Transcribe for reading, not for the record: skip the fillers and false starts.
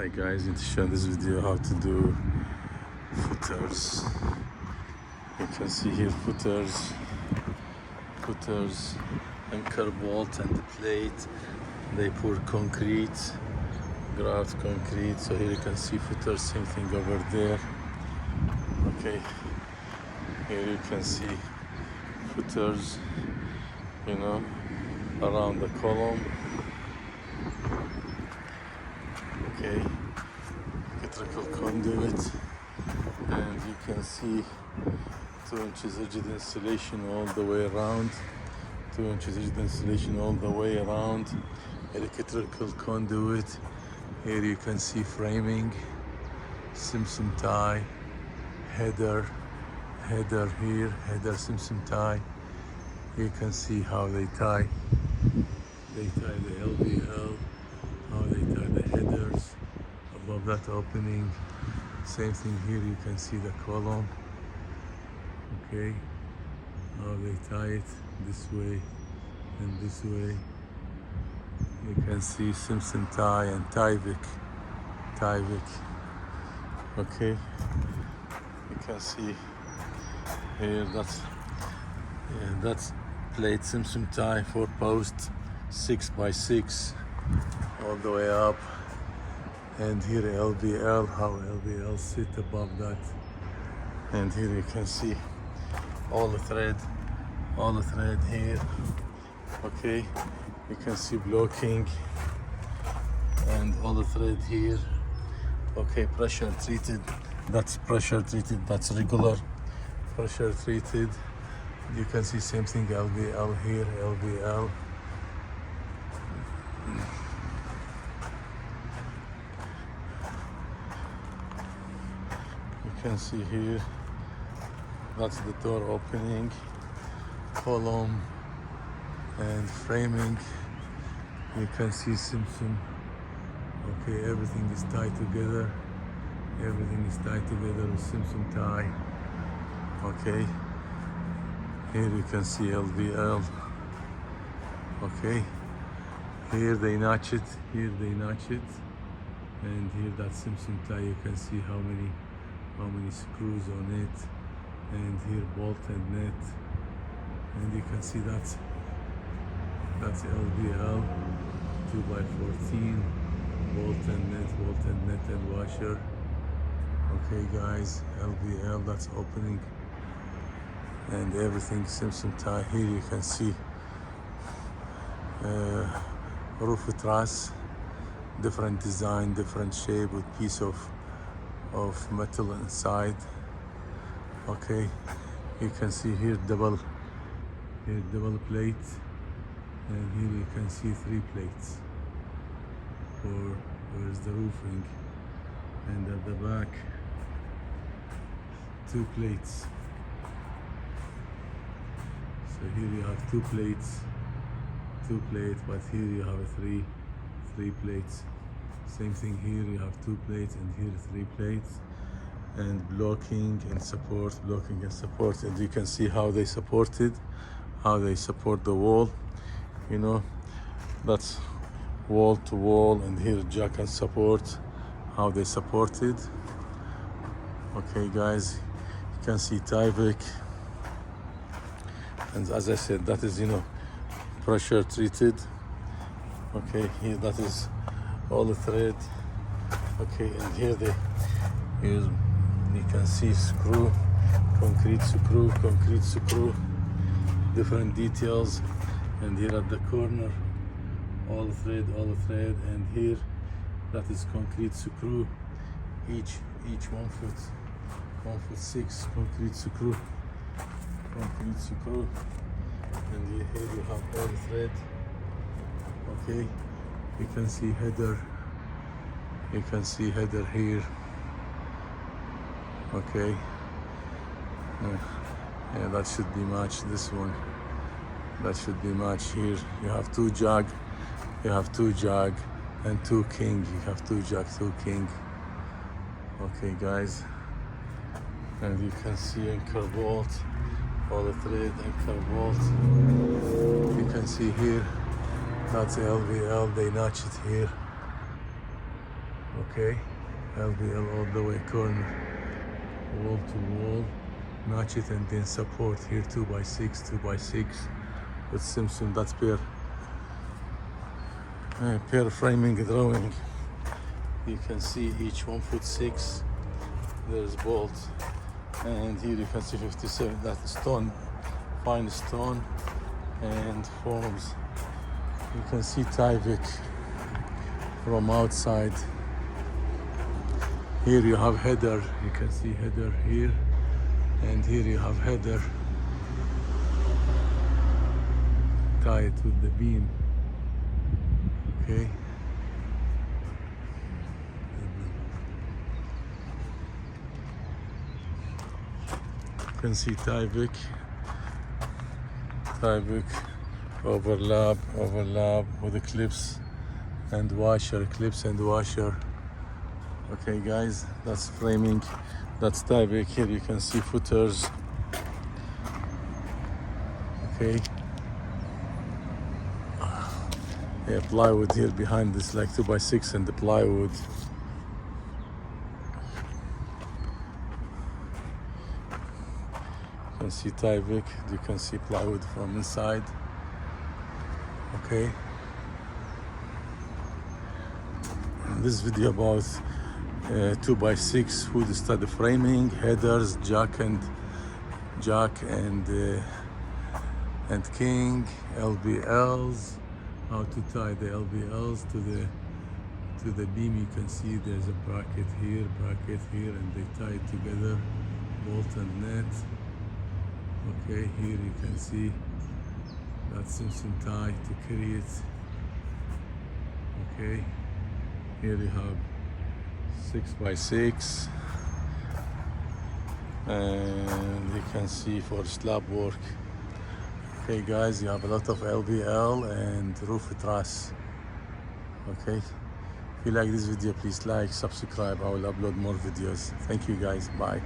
Hi guys, I'm going to show in this video how to do footers. You can see here footers, anchor bolt and the plate. They pour concrete, grout concrete. So here you can see footers, same thing over there. Okay, here you can see footers, you know, around the column. Okay, electrical conduit, and you can see 2 inches rigid insulation all the way around. 2 inches rigid insulation all the way around. Electrical conduit. Here you can see framing, Simpson tie, header here, header Simpson tie. You can see how they tie. They tie the LVL, how they tie the headers above that opening. Same thing here, you can see the column. Okay, how they tie it this way and this way. You can see Simpson tie and Tyvek. Okay, you can see here that's plate Simpson tie 4-post 6x6 all the way up, and here LVL, how LVL sit above that. And here you can see all the thread here. Okay, you can see blocking and all the thread here. Okay, pressure treated, that's pressure treated, that's regular pressure treated. You can see same thing, LVL here, LVL. You can see here, that's the door opening, column and framing. You can see Simpson. Okay, everything is tied together. Everything is tied together with Simpson tie. Okay, here you can see LVL. Okay, here they notch it, and here that Simpson tie. You can see how many screws on it, and here bolt and net, and you can see that's LVL 2x14 bolt and net and washer. Okay guys, LVL, that's opening and everything Simpson tie. Here you can see roof truss, different design, different shape with piece of metal inside. Okay, you can see here double plate, and here you can see 3 plates for where's the roofing, and at the back 2 plates. So here you have 2 plates, but here you have 3 plates. Same thing here, you have 2 plates, and here 3 plates, and blocking and support, and you can see how they support the wall. You know, that's wall to wall, and here jack and support, how they support it. Okay guys, you can see Tyvek, and as I said, that is, you know, pressure treated. Okay, here that is all the thread. Okay, and here they use, you can see screw, concrete screw, different details. And here at the corner, all the thread, and here that is concrete screw, each 1 foot 6 concrete screw, and here you have all the thread. Okay, you can see header here. Okay, yeah, that should be matched, this one. That should be matched here. You have 2 jug, and 2 king. You have 2 jug, 2 king. Okay guys, and you can see anchor bolt, all the thread, anchor bolt. You can see here, that's LVL, they notch it here. Okay, LVL all the way corner, wall to wall, notch it, and then support here 2x6, 2x6 with Simpson. That's pair framing drawing. You can see each 1'6". There's bolts, and here you can see 57. That's stone, fine stone, and forms. You can see Tyvek from outside. Here you have header. You can see header here, and here you have header. Tie it with the beam. Okay. You can see Tyvek overlap with the clips and washer, Okay guys, that's framing, that's Tyvek. Here you can see footers. Okay. Yeah, plywood here behind this, like 2x6, and the plywood. You can see Tyvek, you can see plywood from inside. Okay. This video about 2x6 hood study framing, headers, jack and king, LVLs, how to tie the LVLs to the beam. You can see there's a bracket here, and they tie it together, bolt and net. Okay, here you can see that Simpson tie to carry it. Okay, here you have 6x6, and you can see for slab work. Okay guys, you have a lot of LVL and roof truss. Okay, if you like this video, please like, subscribe. I will upload more videos. Thank you guys, bye.